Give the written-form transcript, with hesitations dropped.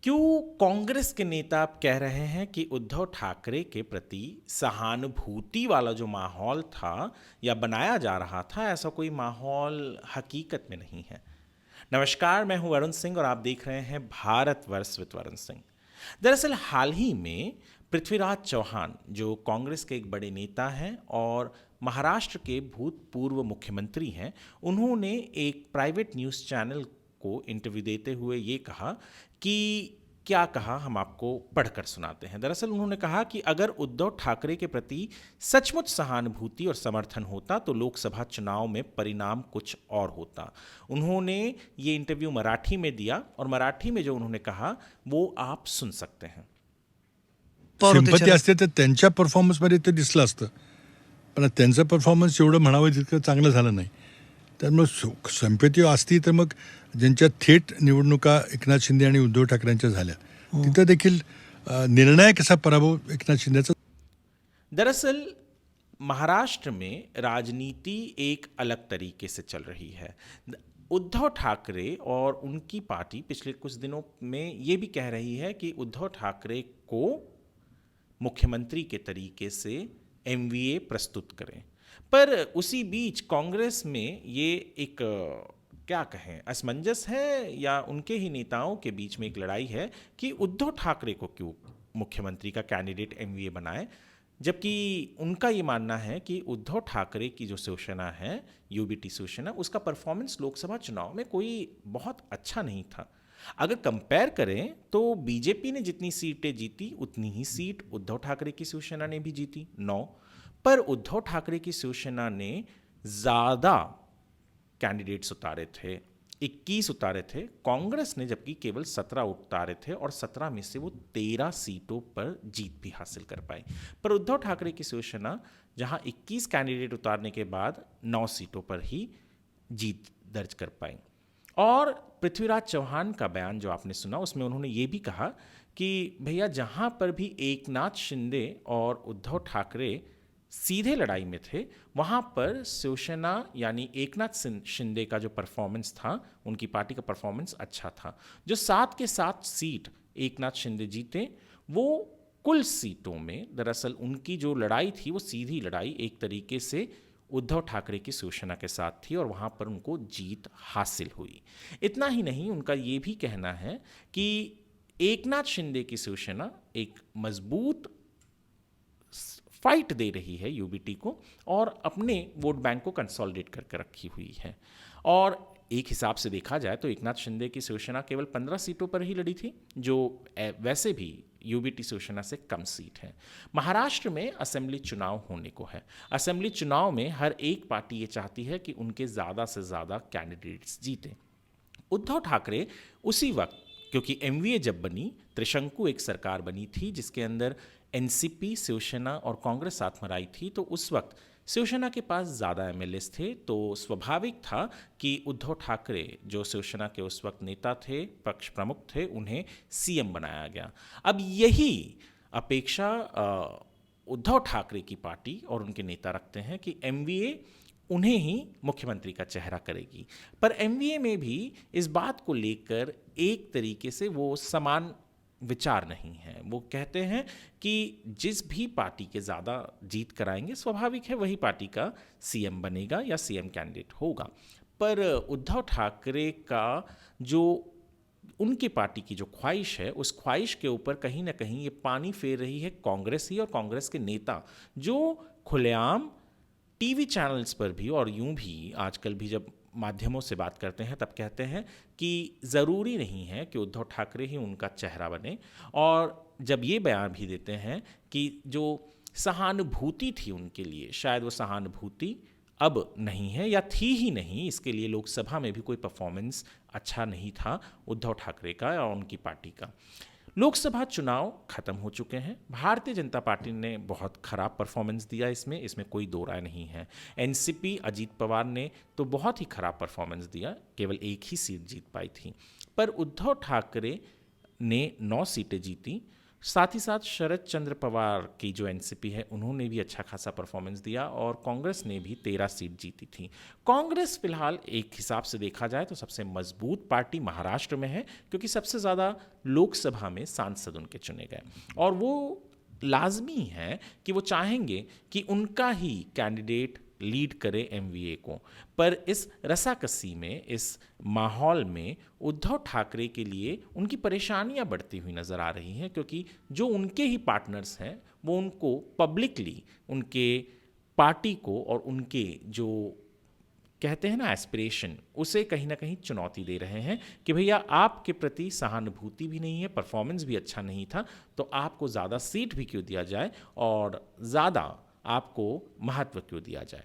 क्यों कांग्रेस के नेता अब कह रहे हैं कि उद्धव ठाकरे के प्रति सहानुभूति वाला जो माहौल था या बनाया जा रहा था, ऐसा कोई माहौल हकीकत में नहीं है। नमस्कार, मैं हूं वरुण सिंह और आप देख रहे हैं भारतवर्ष विद वरुण सिंह। दरअसल हाल ही में पृथ्वीराज चौहान, जो कांग्रेस के एक बड़े नेता हैं और महाराष्ट्र के भूतपूर्व मुख्यमंत्री हैं, उन्होंने एक प्राइवेट न्यूज़ चैनल को इंटरव्यू देते हुए ये कहा कि क्या कहा हम आपको पढ़कर सुनाते हैं। दरअसल उन्होंने कहा कि अगर उद्धव ठाकरे के प्रति सचमुच सहानुभूति और समर्थन होता तो लोकसभा चुनाव में परिणाम कुछ और होता। उन्होंने ये इंटरव्यू मराठी में दिया और मराठी में जो उन्होंने कहा वो आप सुन सकते हैं। सिंपती असते तर त्यांच्या परफॉर्मन्समध्ये ते दिसलं असतं, पण त्यांचं परफॉर्मन्स एवढं म्हणावं जितकं चांगलं झालं नाही. त्यामुळे सिंपती असती तर मग ज्यांच्या थेट निवडणुका एकनाथ शिंदे आणि उद्धव ठाकरेंच्या झाल्या तिथं देखील निर्णायक असा पराभव एकनाथ शिंदेचा. दरअसल महाराष्ट्र में राजनीति एक अलग तरीके से चल रही है। उद्धव ठाकरे और उनकी पार्टी पिछले कुछ दिनों में ये भी कह रही है कि उद्धव ठाकरे को मुख्यमंत्री के तरीके से एमवीए प्रस्तुत करें, पर उसी बीच कांग्रेस में ये एक क्या कहें असमंजस है या उनके ही नेताओं के बीच में एक लड़ाई है कि उद्धव ठाकरे को क्यों मुख्यमंत्री का कैंडिडेट एमवीए बनाए, जबकि उनका ये मानना है कि उद्धव ठाकरे की जो शिवसेना है, यूबीटी शिवसेना, उसका परफॉर्मेंस लोकसभा चुनाव में कोई बहुत अच्छा नहीं था। अगर कंपेयर करें तो बीजेपी ने जितनी सीटें जीती उतनी ही सीट उद्धव ठाकरे की शिवसेना ने भी जीती, 9। पर उद्धव ठाकरे की शिवसेना ने ज़्यादा कैंडिडेट्स उतारे थे, 21 उतारे थे। कांग्रेस ने जबकि केवल 17 उतारे थे और 17 में से वो 13 सीटों पर जीत भी हासिल कर पाई। पर उद्धव ठाकरे की शिवसेना जहां 21 कैंडिडेट उतारने के बाद 9 सीटों पर ही जीत दर्ज कर पाई। और पृथ्वीराज चौहान का बयान जो आपने सुना, उसमें उन्होंने ये भी कहा कि भैया जहां पर भी एकनाथ शिंदे और उद्धव ठाकरे सीधे लड़ाई में थे, वहाँ पर शिवसेना यानी एकनाथ शिंदे का जो परफॉर्मेंस था, उनकी पार्टी का परफॉर्मेंस अच्छा था। जो 7 के 7 सीट एकनाथ शिंदे जीते, वो कुल सीटों में दरअसल उनकी जो लड़ाई थी वो सीधी लड़ाई एक तरीके से उद्धव ठाकरे की शिवसेना के साथ थी और वहाँ पर उनको जीत हासिल हुई। इतना ही नहीं, उनका ये भी कहना है कि एकनाथ शिंदे की शिवसेना एक मजबूत फाइट दे रही है यूबीटी को और अपने वोट बैंक को कंसोलिडेट करके रखी हुई है। और एक हिसाब से देखा जाए तो एकनाथ शिंदे की शिवसेना केवल 15 सीटों पर ही लड़ी थी, जो वैसे भी यूबीटी शिवसेना से कम सीट है। महाराष्ट्र में असेंबली चुनाव होने को है। असेंबली चुनाव में हर एक पार्टी ये चाहती है कि उनके ज़्यादा से ज़्यादा कैंडिडेट्स जीतें। उद्धव ठाकरे उसी वक्त, क्योंकि एमवीए जब बनी, त्रिशंकु एक सरकार बनी थी जिसके अंदर एनसीपी, शिवसेना और कांग्रेस साथ में आई थी, तो उस वक्त शिवसेना के पास ज़्यादा एमएलएस थे, तो स्वाभाविक था कि उद्धव ठाकरे जो शिवसेना के उस वक्त नेता थे, पक्ष प्रमुख थे, उन्हें सीएम बनाया गया। अब यही अपेक्षा उद्धव ठाकरे की पार्टी और उनके नेता रखते हैं कि एमवीए उन्हें ही मुख्यमंत्री का चेहरा करेगी। पर एमवीए में भी इस बात को लेकर एक तरीके से वो समान विचार नहीं है। वो कहते हैं कि जिस भी पार्टी के ज़्यादा जीत कराएंगे, स्वाभाविक है वही पार्टी का सीएम बनेगा या सीएम कैंडिडेट होगा। पर उद्धव ठाकरे का जो उनकी पार्टी की जो ख्वाहिश है, उस ख्वाहिश के ऊपर कहीं ना कहीं ये पानी फेर रही है कांग्रेस ही और कांग्रेस के नेता, जो खुलेआम टीवी चैनल्स पर भी और यूं भी आजकल भी जब माध्यमों से बात करते हैं तब कहते हैं कि ज़रूरी नहीं है कि उद्धव ठाकरे ही उनका चेहरा बने। और जब ये बयान भी देते हैं कि जो सहानुभूति थी उनके लिए, शायद वो सहानुभूति अब नहीं है या थी ही नहीं, इसके लिए लोकसभा में भी कोई परफॉर्मेंस अच्छा नहीं था उद्धव ठाकरे का और उनकी पार्टी का। लोकसभा चुनाव खत्म हो चुके हैं। भारतीय जनता पार्टी ने बहुत खराब परफॉर्मेंस दिया, इसमें कोई दो राय नहीं है। एनसीपी अजीत पवार ने तो बहुत ही खराब परफॉर्मेंस दिया, केवल एक ही सीट जीत पाई थी। पर उद्धव ठाकरे ने 9 सीटें जीती, साथ ही साथ शरद चंद्र पवार की जो एनसीपी है उन्होंने भी अच्छा खासा परफॉर्मेंस दिया और कांग्रेस ने भी 13 सीट जीती थी। कांग्रेस फिलहाल एक हिसाब से देखा जाए तो सबसे मजबूत पार्टी महाराष्ट्र में है, क्योंकि सबसे ज़्यादा लोकसभा में सांसद उनके चुने गए और वो लाजमी है कि वो चाहेंगे कि उनका ही कैंडिडेट लीड करे एमवीए को। पर इस रसाकसी में, इस माहौल में उद्धव ठाकरे के लिए उनकी परेशानियां बढ़ती हुई नज़र आ रही हैं, क्योंकि जो उनके ही पार्टनर्स हैं वो उनको पब्लिकली उनके पार्टी को और उनके जो कहते हैं ना एस्पिरेशन, उसे कहीं ना कहीं चुनौती दे रहे हैं कि भैया आपके प्रति सहानुभूति भी नहीं है, परफॉर्मेंस भी अच्छा नहीं था, तो आपको ज़्यादा सीट भी क्यों दिया जाए और ज़्यादा आपको महत्व क्यों दिया जाए।